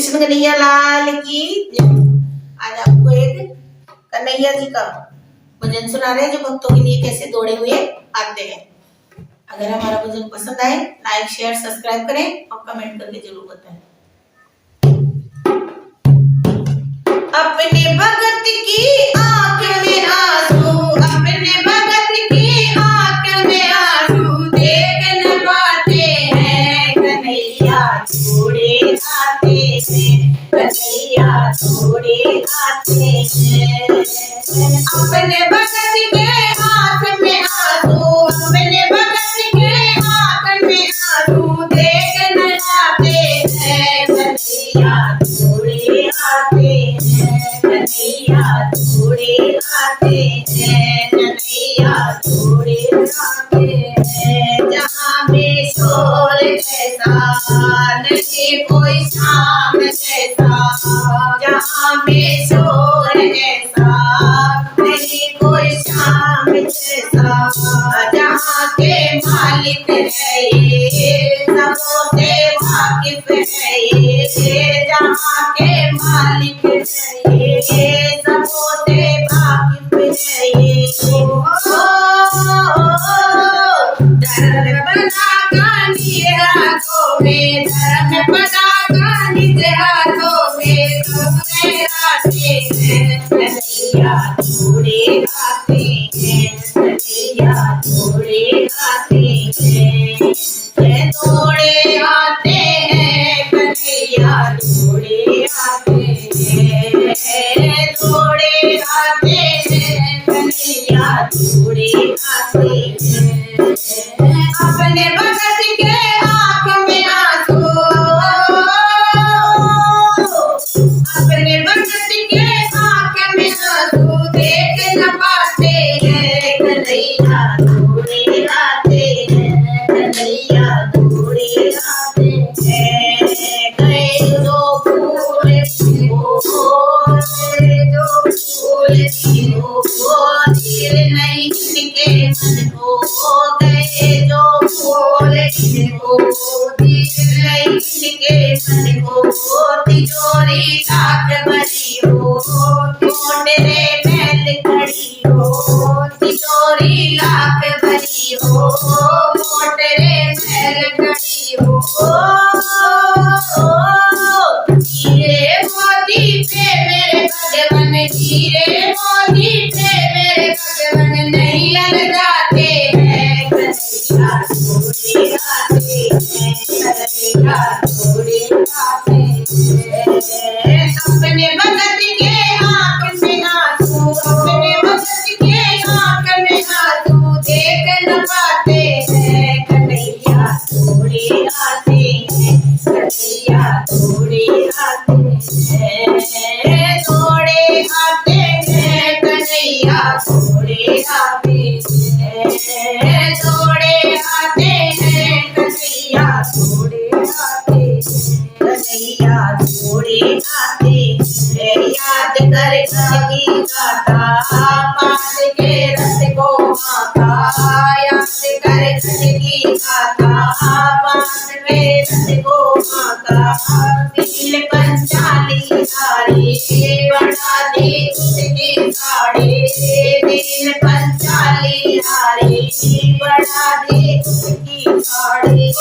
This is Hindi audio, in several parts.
कृष्ण कन्हैया लाल की जय। आज आपको एक कन्हैया जी का भजन सुना रहे हैं जो भक्तों के लिए कैसे दौड़े हुए आते हैं। अगर हमारा भजन पसंद आए लाइक शेयर सब्सक्राइब करें और कमेंट करके जरूर बताएं। अपने भगत की आंख में आंसू, अपने भगत की आंख में आंसू देख न पाते हैं। कन्हैया छोड़े आते हैं, कन्हैया छोड़े आते हैं। अपने भगत के आंख में आंसू, अपने भगत के आंख में आंसू देख न पाते हैं। कन्हैया छोड़े आते हैं, कन्हैया छोड़े आते हैं, कन्हैया छोड़े आते हैं। जहाँ में शोर जैसा नहीं कोई शाम जैसा, जहाँ में शोर ऐसा नहीं कोई शाम जैसा। जहाँ के मालिक है ये सबों से वाकिफ है ये, जहाँ के मालिक है ये सबों से वाकिफ है ये। धर्म पताका निज हाथों में, धर्म पताका निज हाथों में सब लहराते हैं। कन्हैया छोड़े आते हैं, कन्हैया छोड़े आते हैं, दौड़े आते हैं। कन्हैया छोड़े आते हैं, दौड़े आते हैं, कन्हैया छोड़े आते हैं। अपने भगत के आंख में आंसू, अपने भगत के आंख में आंसू देख न पाते हैं। कन्हैया छोड़े आते हैं, कन्हैया छोड़े आते हैं। गए जो फूल जो फूल धीर नहीं इनके मन को, गए जो फूल धीर नहीं इनके मन को। तिजोरी लाख भरी हो, मोटरे मैल खड़ी हो, तिजोरी लाख भरी हो, मोटरे मैल खड़ी हो। हीरे मोती पे मेरे भगवन, हीरे मोती पे मेरे भगवन नहीं अलगाते हैं। कन्हैया छोड़े आते हैं, कन्हैया छोड़े आते हैं। अपने भगत के आंख में आंसू, अपने भगत के आंख में आंसू देख न पाते हैं। कन्हैया छोड़े आते हैं, कन्हैया छोड़े आते हैं, दौड़े आते हैं। कन्हैया छोड़े आते हैं, दौड़े आते हैं, कन्हैया छोड़े आते हैं, कन्हैया छोड़े आते हैं। याद कर कभी गाता पास के रस को माता, याद कर कभी गाता पास के रस को माता। दिल पंचाली हारे बढ़ा दे उसकी साड़े, दिल पंचाली हारे बढ़ा दे उसकी साड़े।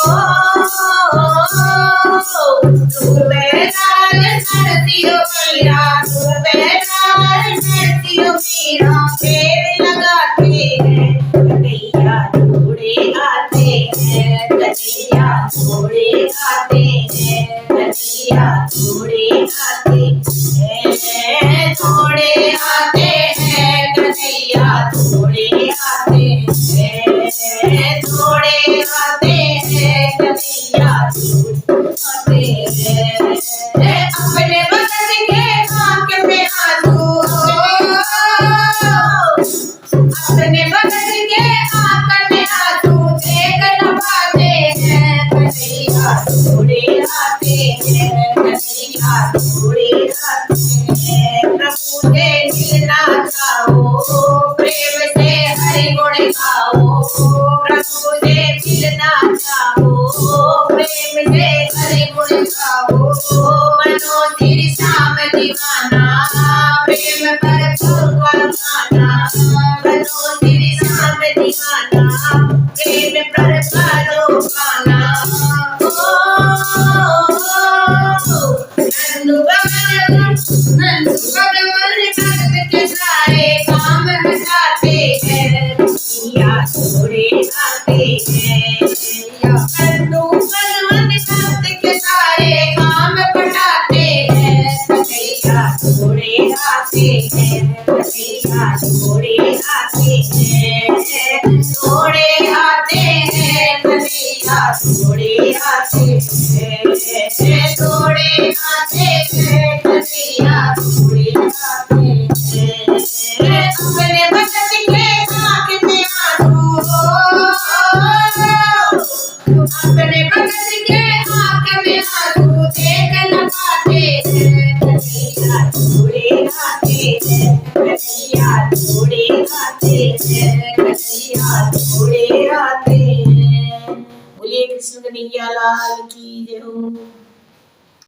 नरसिंह मीरा, नरसिंह मीरा फेर लगाते हैं। कन्हैया छोड़े आते हैं, कन्हैया छोड़े आते हैं, कन्हैया छोड़े आते हैं, छोड़े आते हैं। कन्हैया छोड़े आते हैं, छोड़े आते हैं, कन्हैया छोड़े आते हैं। अपने भगत के आंख में आंसू, अपने भगत के आंख में आंसू देख न पाते हैं। कन्हैया छोड़े आते हैं, कन्हैया छोड़े आते हैं। प्रभु से मिलना चाहो, प्रेम से हरि गुण गाओ, प्रभु से मिलना चाहो, प्रेम से हरि गुण गाओ। मन बनो श्री श्याम दीवाना, प्रेम पर भगवान माना, बनो श्री श्याम दीवाना, प्रेम पर भगवान माना। नंदू भगवान भक्त के सारे काम हटाते हैं, दुनिया छोड़े आते हैं। नंदू भगवान भक्त के सारे काम पटाते हैं, कन्हैया छोड़े आते हैं, कन्हैया छोड़े आते हैं, छोड़े आते हैं, कन्हैया छोड़े आते हैं, छोड़े आते हैं, कन्हैया छोड़े आते हैं। अपने भक्त के आँख में आंसू हो, अपने भक्त के आँख में आंसू देख न पाते हैं, कन्हैया छोड़े आते हैं, कन्हैया छोड़े आते हैं, कन्हैया छोड़े आते हैं। बोलिए कृष्ण कन्हैया लाल की जय हो।